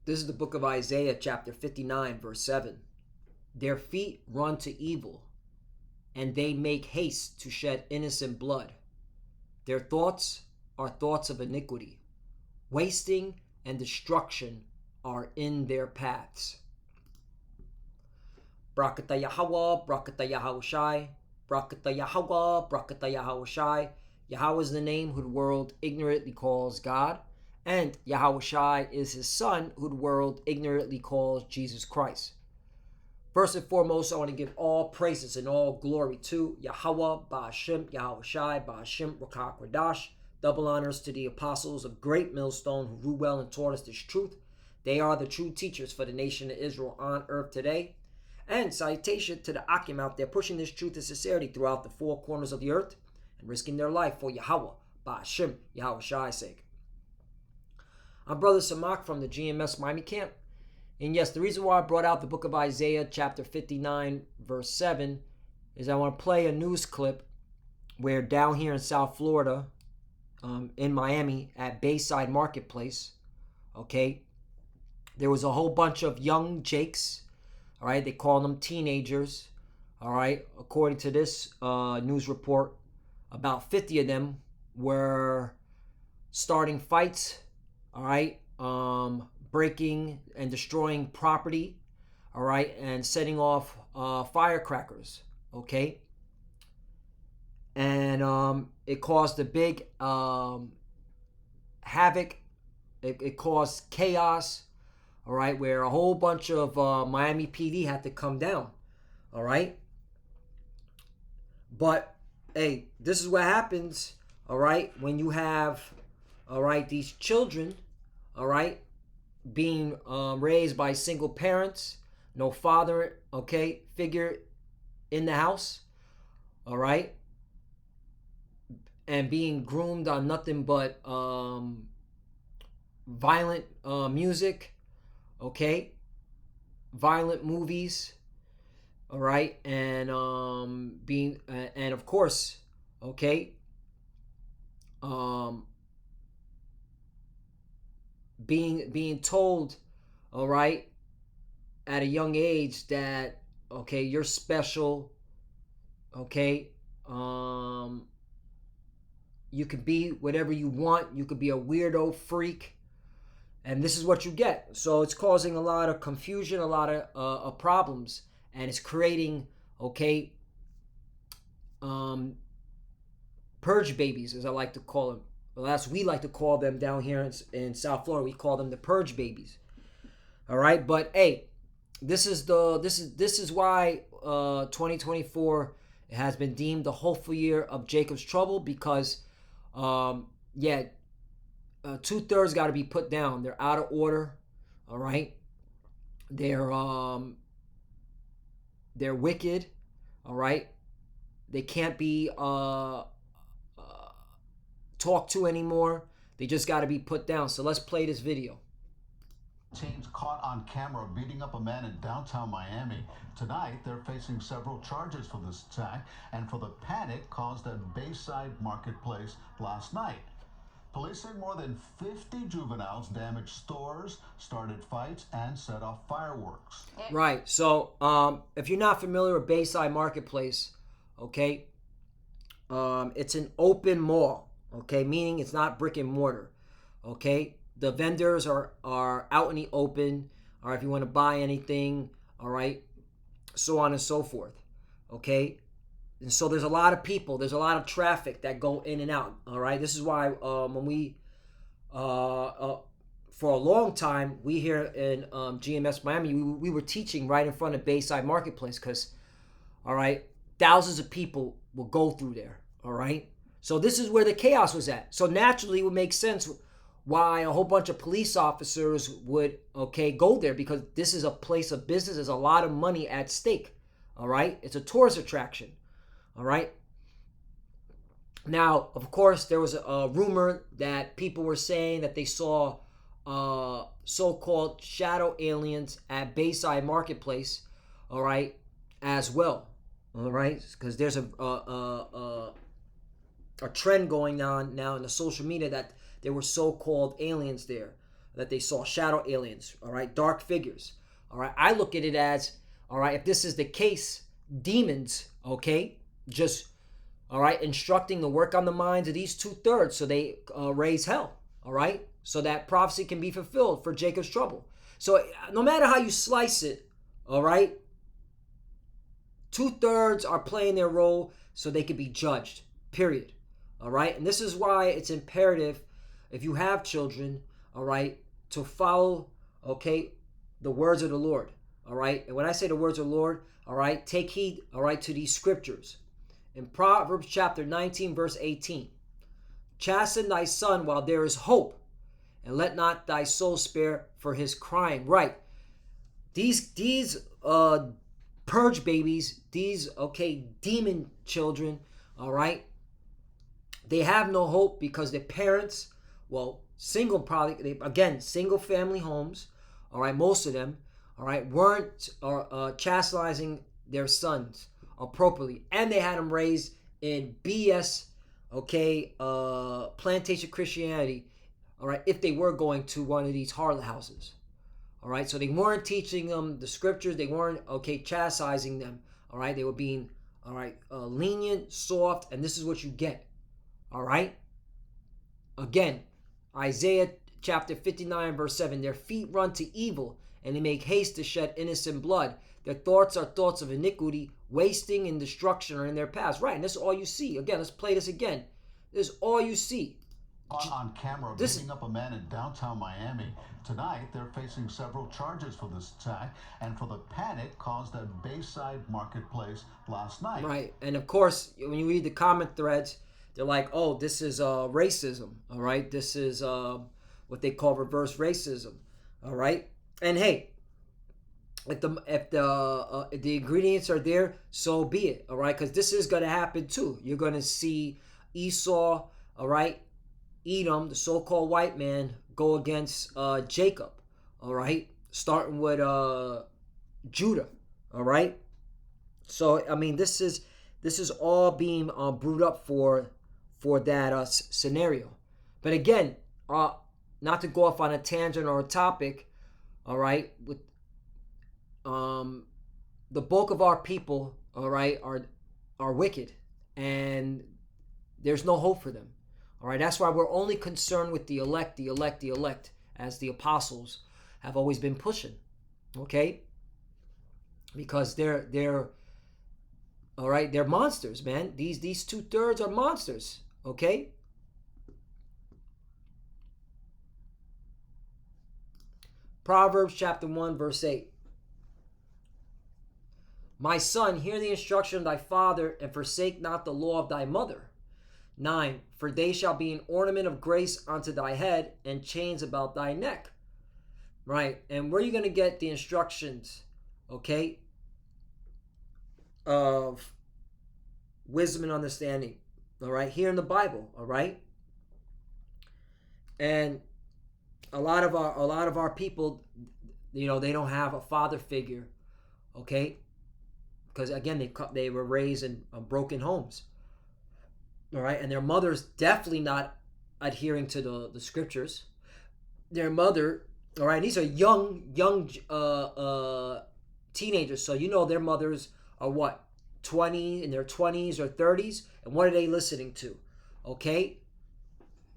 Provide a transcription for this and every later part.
This is the book of Isaiah, chapter 59, verse 7. Their feet run to evil, and they make haste to shed innocent blood. Their thoughts are thoughts of iniquity. Wasting and destruction are in their paths. Brakata Yahweh, Brakata Yahushai, Brakata Yahweh, Brakata Yahushai. Yahweh is the name who the world ignorantly calls God, and Yahushai is his son who the world ignorantly calls Jesus Christ. First and foremost, I want to give all praises and all glory to Yahweh, Ba'ashem, Yahushai, Ba'ashem, Rakak Radash. Double honors to the apostles of Great Millstone who ruled well and taught us this truth. They are the true teachers for the nation of Israel on earth today. And salutation to the Akim out there pushing this truth and sincerity throughout the four corners of the earth and risking their life for Yahweh, Ba'ashem, Yahushai's sake. I'm Brother Samak from the GMS Miami camp. And yes, the reason why I brought out the book of Isaiah, chapter 59, verse 7, is I want to play a news clip where down here in South Florida, in Miami, at Bayside Marketplace, okay, there was a whole bunch of young Jakes, all right, they call them teenagers, all right, according to this news report, about 50 of them were starting fights, all right, breaking and destroying property, all right, and setting off firecrackers, okay? And it caused a big havoc. It caused chaos, all right, where a whole bunch of Miami PD had to come down, all right? But, hey, this is what happens, all right, when you have, all right, these children, all right, being raised by single parents, no father, okay, figure in the house, all right, and being groomed on nothing but violent music, okay, violent movies, all right, and being and of course, okay, being told, all right, at a young age that, okay, you're special, okay, you could be whatever you want, you could be a weirdo freak, and this is what you get. So it's causing a lot of confusion, a lot of problems, and it's creating, okay, purge babies, as I like to call them. Well, that's we like to call them down here in South Florida. We call them the purge babies. All right, but hey, this is why 2024 has been deemed the hopeful year of Jacob's trouble, because 2/3 got to be put down. They're out of order. All right, they're wicked. All right, they can't be talked to anymore. They just got to be put down. So let's play this video. Teens caught on camera beating up a man in downtown Miami. Tonight, they're facing several charges for this attack and for the panic caused at Bayside Marketplace last night. Police say more than 50 juveniles damaged stores, started fights, and set off fireworks. Right. So, if you're not familiar with Bayside Marketplace, okay, it's an open mall. Okay, meaning it's not brick and mortar. Okay, the vendors are out in the open. Or if you want to buy anything, all right, so on and so forth. Okay, and so there's a lot of people. There's a lot of traffic that go in and out. All right, this is why when we for a long time we here in GMS Miami we were teaching right in front of Bayside Marketplace, because all right, thousands of people will go through there. All right. So this is where the chaos was at. So naturally it would make sense why a whole bunch of police officers would, okay, go there, because this is a place of business. There's a lot of money at stake, all right? It's a tourist attraction, all right? Now, of course, there was a rumor that people were saying that they saw so-called shadow aliens at Bayside Marketplace, all right, as well, all right? Because there's a trend going on now in the social media that there were so-called aliens there. that they saw shadow aliens, all right, dark figures, all right. I look at it as, all right, if this is the case, demons, okay, just, all right, instructing the work on the minds of these 2/3 so they raise hell, all right, so that prophecy can be fulfilled for Jacob's trouble. So no matter how you slice it, all right, 2/3 are playing their role so they can be judged, period, all right. And this is why it's imperative, if you have children, all right, to follow, okay, the words of the Lord, all right. And when I say the words of the Lord, all right, take heed, all right, to these scriptures. In Proverbs chapter 19, verse 18, chasten thy son while there is hope, and let not thy soul spare for his crying. Right. These purge babies, these, okay, demon children, all right, they have no hope because their parents, well, single family homes, all right, most of them, all right, weren't chastising their sons appropriately, and they had them raised in BS, okay, plantation Christianity, all right, if they were going to one of these harlot houses, all right, so they weren't teaching them the scriptures, they weren't, okay, chastising them, all right, they were being, all right, lenient, soft, and this is what you get, all right. Again, Isaiah chapter 59, verse 7, their feet run to evil, and they make haste to shed innocent blood. Their thoughts are thoughts of iniquity, wasting and destruction are in their paths. Right, and this is all you see. Again, let's play this again. This is all you see. On camera, beating up a man in downtown Miami. Tonight, they're facing several charges for this attack and for the panic caused at Bayside Marketplace last night. Right, and of course, when you read the comment threads, they're like, oh, this is racism, all right? This is what they call reverse racism, all right? And hey, if the ingredients are there, so be it, all right? Because this is going to happen too. You're going to see Esau, all right, Edom, the so-called white man, go against Jacob, all right? Starting with Judah, all right? So I mean, this is all being brewed up for that scenario. But again, not to go off on a tangent or a topic, all right, with the bulk of our people, all right, are wicked, and there's no hope for them, all right. That's why we're only concerned with the elect, as the apostles have always been pushing, okay, because they're all right, they're monsters, man. These 2/3 are monsters, okay. Proverbs chapter 1, verse 8. My son, hear the instruction of thy father, and forsake not the law of thy mother. 9. For they shall be an ornament of grace unto thy head, and chains about thy neck. Right, and where are you going to get the instructions, okay, of wisdom and understanding? All right, here in the Bible, all right. And a lot of our people, you know, they don't have a father figure, okay, because again they were raised in broken homes, all right, and their mother's definitely not adhering to the scriptures. Their mother, all right, these are young teenagers, so you know their mothers are what, 20, in their 20s or 30s, and what are they listening to? Okay,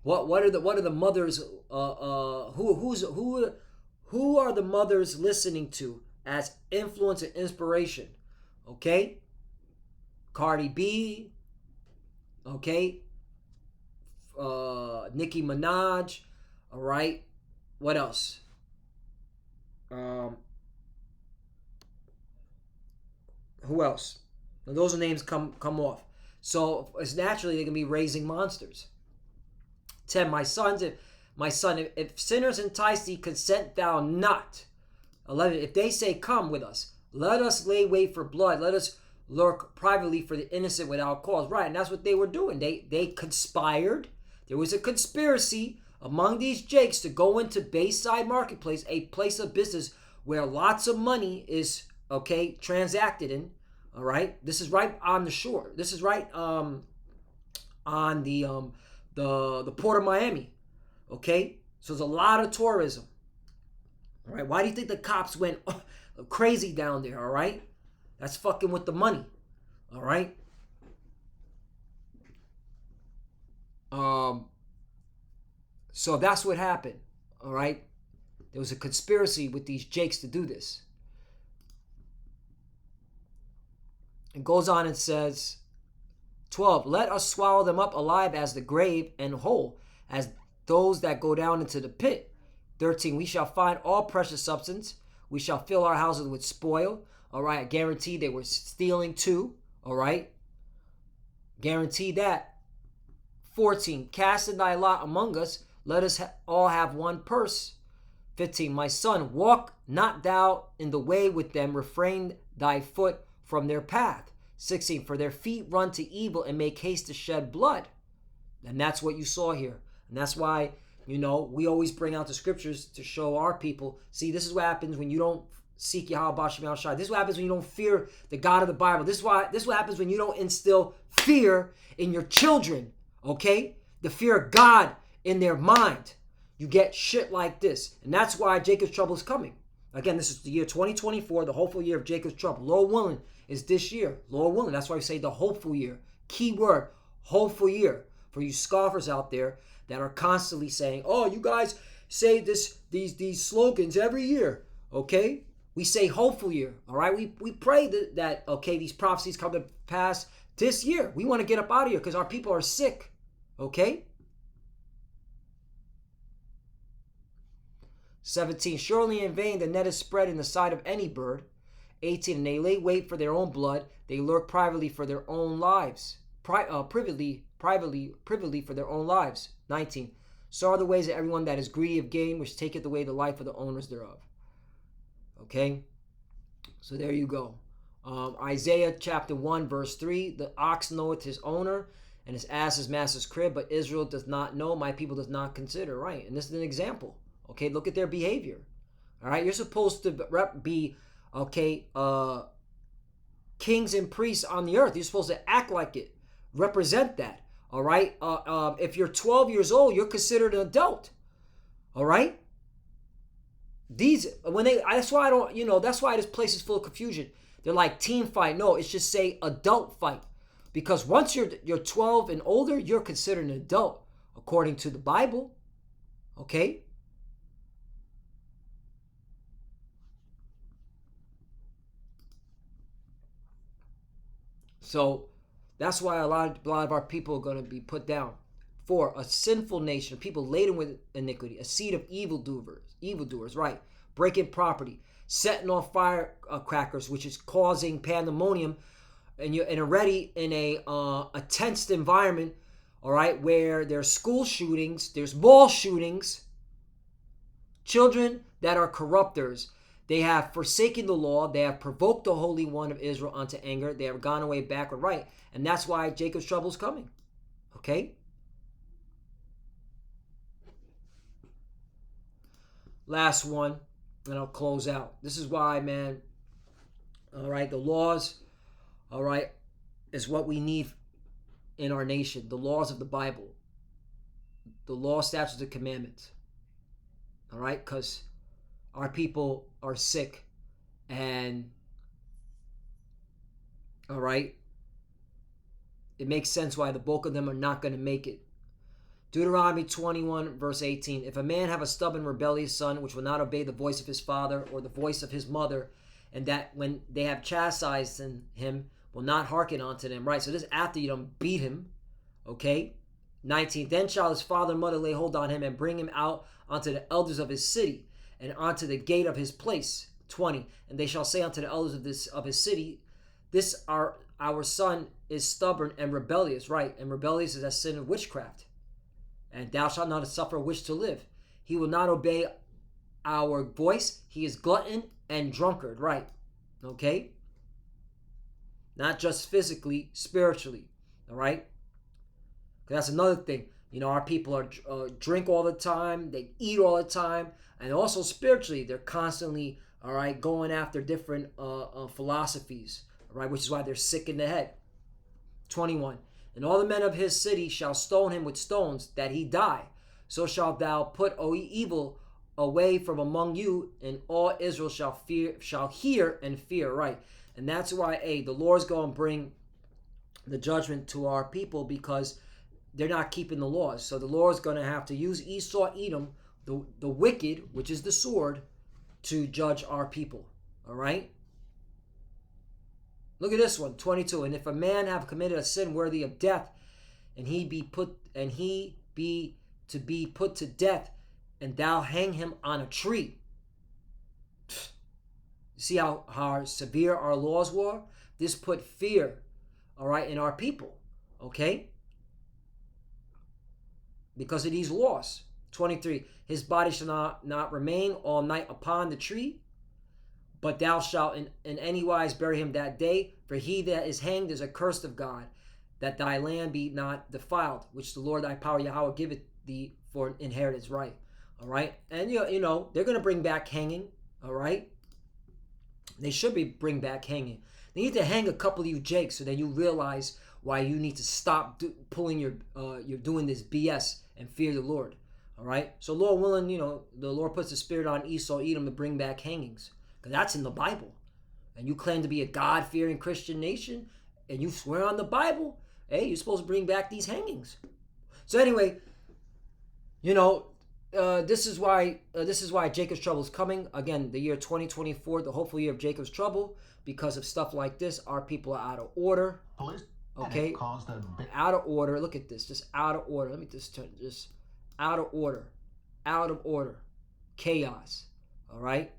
what are the mothers? Who are the mothers listening to as influence and inspiration? Okay, Cardi B, okay, Nicki Minaj, all right. What else? Who else? Now, those are names come off. So it's naturally they're gonna be raising monsters. 10. My son, if sinners entice thee, consent thou not. 11. If they say, come with us, let us lay wait for blood. Let us lurk privately for the innocent without cause. Right, and that's what they were doing. They conspired. There was a conspiracy among these jakes to go into Bayside Marketplace, a place of business where lots of money is, okay, transacted in. All right, this is right on the shore. This is right on the port of Miami. Okay, so there's a lot of tourism. All right, why do you think the cops went crazy down there? All right, that's fucking with the money. All right. So that's what happened. All right, there was a conspiracy with these jakes to do this. It goes on and says, 12, let us swallow them up alive as the grave, and whole as those that go down into the pit. 13, we shall find all precious substance. We shall fill our houses with spoil. All right, I guarantee they were stealing too. All right, guarantee that. 14, cast in thy lot among us. Let us all have one purse. 15, my son, walk not thou in the way with them. Refrain thy foot from their path. 16, for their feet run to evil and make haste to shed blood. And that's what you saw here. And that's why, we always bring out the scriptures to show our people, see, this is what happens when you don't seek Yahweh B'Shem Yahushai. This is what happens when you don't fear the God of the Bible. This is what happens when you don't instill fear in your children, okay? The fear of God in their mind. You get shit like this. And that's why Jacob's trouble is coming. Again, this is the year 2024, the hopeful year of Jacob's trouble. Lord willing is this year. Lord willing. That's why we say the hopeful year. Key word, hopeful year. For you scoffers out there that are constantly saying, oh, you guys say these slogans every year. Okay? We say hopeful year. All right? We pray that okay, these prophecies come to pass this year. We want to get up out of here because our people are sick. Okay? 17, surely in vain the net is spread in the sight of any bird. 18, and they lay wait for their own blood. They lurk privately for their own lives. Privately for their own lives. 19, so are the ways of everyone that is greedy of gain, which taketh away the life of the owners thereof. Okay? So there you go. Isaiah chapter 1 verse 3, the ox knoweth his owner, and his ass his master's crib, but Israel does not know, my people does not consider. Right? And this is an example. Okay, look at their behavior. All right, you're supposed to be, kings and priests on the earth. You're supposed to act like it, represent that. All right, if you're 12 years old, you're considered an adult. All right. That's why I don't, that's why this place is full of confusion. They're like team fight. No, it's just say adult fight, because once you're 12 and older, you're considered an adult according to the Bible. Okay. So that's why a lot of our people are going to be put down. For a sinful nation, people laden with iniquity, a seed of evildoers, right? Breaking property, setting off firecrackers, which is causing pandemonium, and you're already in a tensed environment, all right, where there's school shootings, there's mall shootings, children that are corrupters. They have forsaken the law. They have provoked the Holy One of Israel unto anger. They have gone away backward, right? And that's why Jacob's trouble is coming. Okay? Last one, and I'll close out. This is why, man, all right, the laws, all right, is what we need in our nation. The laws of the Bible. The law, statutes, and commandments. All right? Because our people are sick, and all right, it makes sense why the bulk of them are not going to make it. Deuteronomy 21 verse 18, if a man have a stubborn rebellious son which will not obey the voice of his father or the voice of his mother, and that when they have chastised him will not hearken unto them, right? So this is after you don't beat him. Okay. 19, then shall his father and mother lay hold on him and bring him out unto the elders of his city and unto the gate of his place. 20, and they shall say unto the elders of his city, this our son is stubborn and rebellious, right? And rebellious is a sin of witchcraft. And thou shalt not suffer a witch to live. He will not obey our voice. He is glutton and drunkard, right? Okay? Not just physically, spiritually, all right? That's another thing. Our people are drink all the time. They eat all the time. And also spiritually, they're constantly, all right, going after different philosophies, all right, which is why they're sick in the head. 21, and all the men of his city shall stone him with stones, that he die. So shalt thou put, O evil, away from among you, and all Israel shall hear and fear. Right. And that's why, the Lord's going to bring the judgment to our people, because they're not keeping the laws. So the Lord's going to have to use Esau, Edom, the wicked, which is the sword, to judge our people. All right. Look at this one, 22. And if a man have committed a sin worthy of death, and he be to be put to death, and thou hang him on a tree. See how severe our laws were? This put fear, all right, in our people, okay? Because of these laws. 23. His body shall not remain all night upon the tree, but thou shalt in any wise bury him that day, for he that is hanged is accursed of God, that thy land be not defiled, which the Lord thy power Yahweh giveth thee for an inheritance right. All right? And, you know, they're going to bring back hanging, all right? They should bring back hanging. They need to hang a couple of you jakes so that you realize why you need to stop pulling you're doing this BS and fear the Lord. All right? So Lord willing, you know, the Lord puts the spirit on Esau, Edom to bring back hangings. Because that's in the Bible. And you claim to be a God-fearing Christian nation, and you swear on the Bible, hey, you're supposed to bring back these hangings. So anyway, you know, this is why Jacob's trouble is coming. Again, the year 2024, the hopeful year of Jacob's trouble, because of stuff like this. Our people are out of order. Police Okay, out of order. Look at this, just out of order. Let me just turn this out of order, chaos. All right.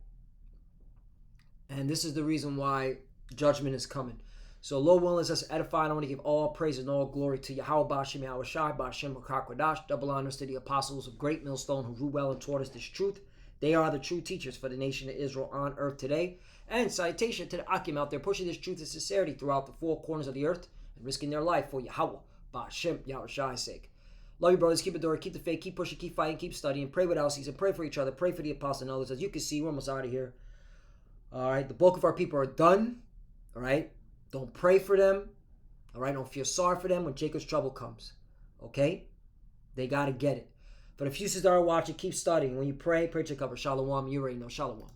And this is the reason why judgment is coming. So, Lord willing, us edifying. I want to give all praise and all glory to Yahweh, Ba'Shem, Yahweh Shai, Ba'Shem, Makakwadash. Double honors to the apostles of Great Millstone who ruled well and taught us this truth. They are the true teachers for the nation of Israel on earth today. And salutation to the Akim out there pushing this truth and sincerity throughout the four corners of the earth and risking their life for Yahweh, Ba'Shem, Yahweh Shai's sake. Love you, brothers. Keep it door, keep the faith, keep pushing, keep fighting, keep studying. Pray without ceasing. Pray for each other. Pray for the apostles and others. As you can see, we're almost out of here. All right, the bulk of our people are done. All right, don't pray for them. All right, don't feel sorry for them when Jacob's trouble comes. Okay, they got to get it. For the few that are watching, keep studying. When you pray to cover. Shalom. You already know. Shalom.